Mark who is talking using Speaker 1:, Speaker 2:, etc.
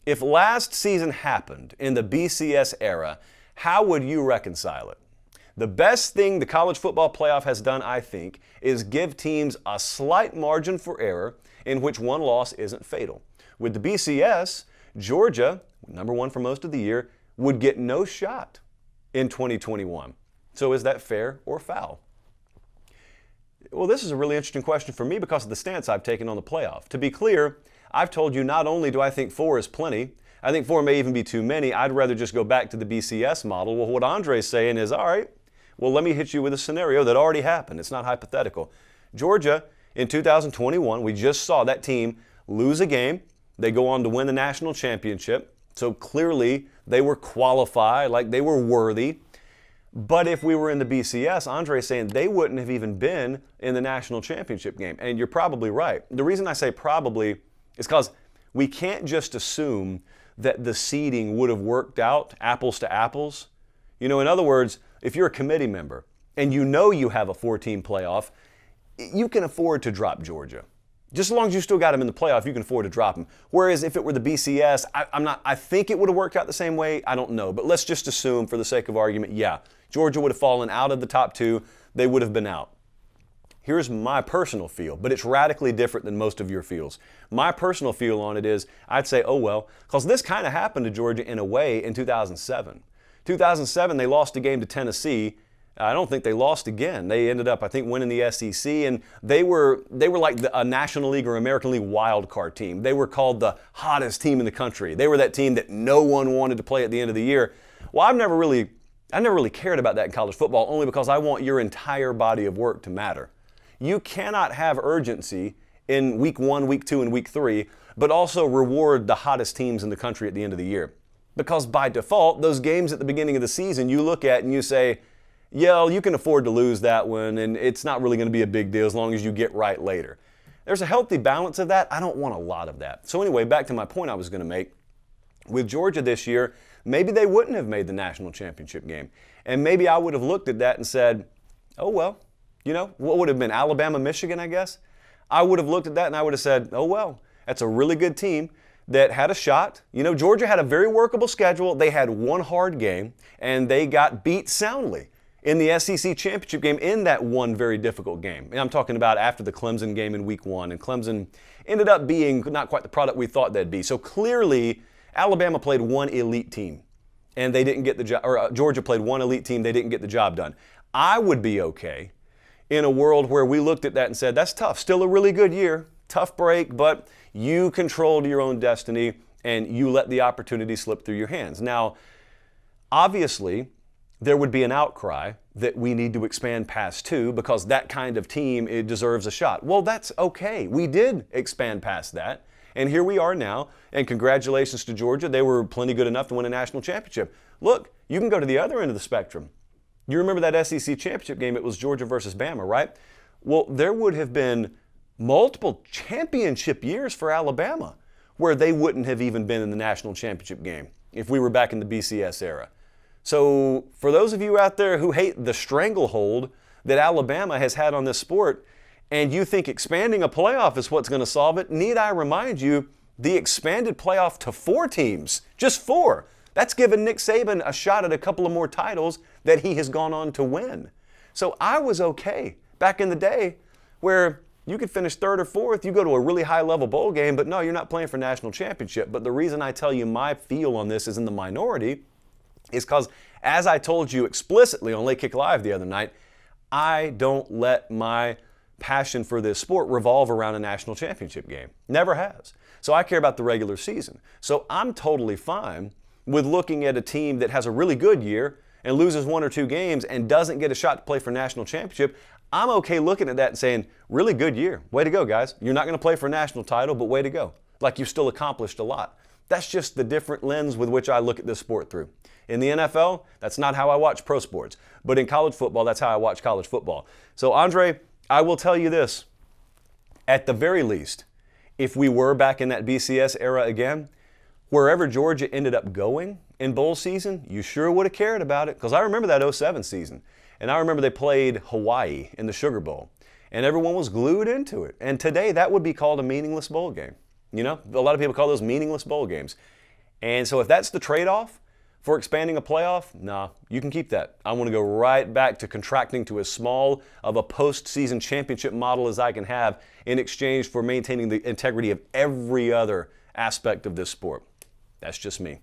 Speaker 1: If last season happened in the BCS era, how would you reconcile it? The best thing the college football playoff has done, I think, is give teams a slight margin for error in which one loss isn't fatal. With the BCS, Georgia, number one for most of the year, would get no shot in 2021. So is that fair or foul? Well, this is a really interesting question for me because of the stance I've taken on the playoff. To be clear, I've told you not only do I think 4 is plenty, I think 4 may even be too many. I'd rather just go back to the BCS model. Well, what Andre's saying is, all right, well, let me hit you with a scenario that already happened. It's not hypothetical. Georgia, in 2021, we just saw that team lose a game. They go on to win the national championship. So clearly, they were qualified, like they were worthy. But if we were in the BCS, Andre's saying they wouldn't have even been in the national championship game. And you're probably right. The reason I say probably is because we can't just assume that the seeding would have worked out apples to apples. You know, in other words, if you're a committee member and you know you have a 4-team playoff, you can afford to drop Georgia. Just as long as you still got them in the playoff, you can afford to drop them. Whereas if it were the BCS, I think it would have worked out the same way. I don't know. But let's just assume for the sake of argument, yeah, Georgia would have fallen out of the top 2. They would have been out. Here's my personal feel, but it's radically different than most of your feels. My personal feel on it is I'd say, oh well, because this kind of happened to Georgia in a way in 2007. 2007, they lost a game to Tennessee. I don't think they lost again. They ended up, I think, winning the SEC, and they were like a National League or American League wild card team. They were called the hottest team in the country. They were that team that no one wanted to play at the end of the year. Well, I never really cared about that in college football, only because I want your entire body of work to matter. You cannot have urgency in week 1, week 2, and week 3, but also reward the hottest teams in the country at the end of the year. Because by default, those games at the beginning of the season, you look at and you say, yeah, you can afford to lose that one, and it's not really going to be a big deal as long as you get right later. There's a healthy balance of that. I don't want a lot of that. So anyway, back to my point I was going to make. With Georgia this year, maybe they wouldn't have made the national championship game. And maybe I would have looked at that and said, oh, well, you know, what would have been Alabama, Michigan, I guess? I would have looked at that and I would have said, oh, well, that's a really good team that had a shot. You know, Georgia had a very workable schedule. They had one hard game, and they got beat soundly in the SEC championship game in that one very difficult game. And I'm talking about after the Clemson game in week 1, and Clemson ended up being not quite the product we thought they'd be. So clearly, Alabama played one elite team, and they didn't get the job, or Georgia played one elite team, they didn't get the job done. I would be okay in a world where we looked at that and said, that's tough, still a really good year, tough break, but you controlled your own destiny, and you let the opportunity slip through your hands. Now, obviously, there would be an outcry that we need to expand past 2 because that kind of team, it deserves a shot. Well, that's okay. We did expand past that, and here we are now, and congratulations to Georgia. They were plenty good enough to win a national championship. Look, you can go to the other end of the spectrum. You remember that SEC championship game? It was Georgia versus Bama, right? Well, there would have been multiple championship years for Alabama where they wouldn't have even been in the national championship game if we were back in the BCS era. So for those of you out there who hate the stranglehold that Alabama has had on this sport, and you think expanding a playoff is what's going to solve it, need I remind you, the expanded playoff to 4 teams, just 4. That's given Nick Saban a shot at a couple of more titles that he has gone on to win. So I was okay back in the day where you could finish 3rd or 4th, you go to a really high-level bowl game, but no, you're not playing for national championship. But the reason I tell you my feel on this is in the minority is because, as I told you explicitly on Late Kick Live the other night, I don't let my passion for this sport revolve around a national championship game. Never has. So I care about the regular season. So I'm totally fine with looking at a team that has a really good year and loses 1 or 2 games and doesn't get a shot to play for national championship. I'm okay looking at that and saying, really good year. Way to go, guys. You're not going to play for a national title, but way to go. Like you've still accomplished a lot. That's just the different lens with which I look at this sport through. In the NFL, that's not how I watch pro sports. But in college football, that's how I watch college football. So, Andre, I will tell you this. At the very least, if we were back in that BCS era again, wherever Georgia ended up going in bowl season, you sure would have cared about it. Because I remember that 07 season. And I remember they played Hawaii in the Sugar Bowl. And everyone was glued into it. And today, that would be called a meaningless bowl game. You know, a lot of people call those meaningless bowl games. And so if that's the trade-off for expanding a playoff, nah, you can keep that. I want to go right back to contracting to as small of a postseason championship model as I can have in exchange for maintaining the integrity of every other aspect of this sport. That's just me.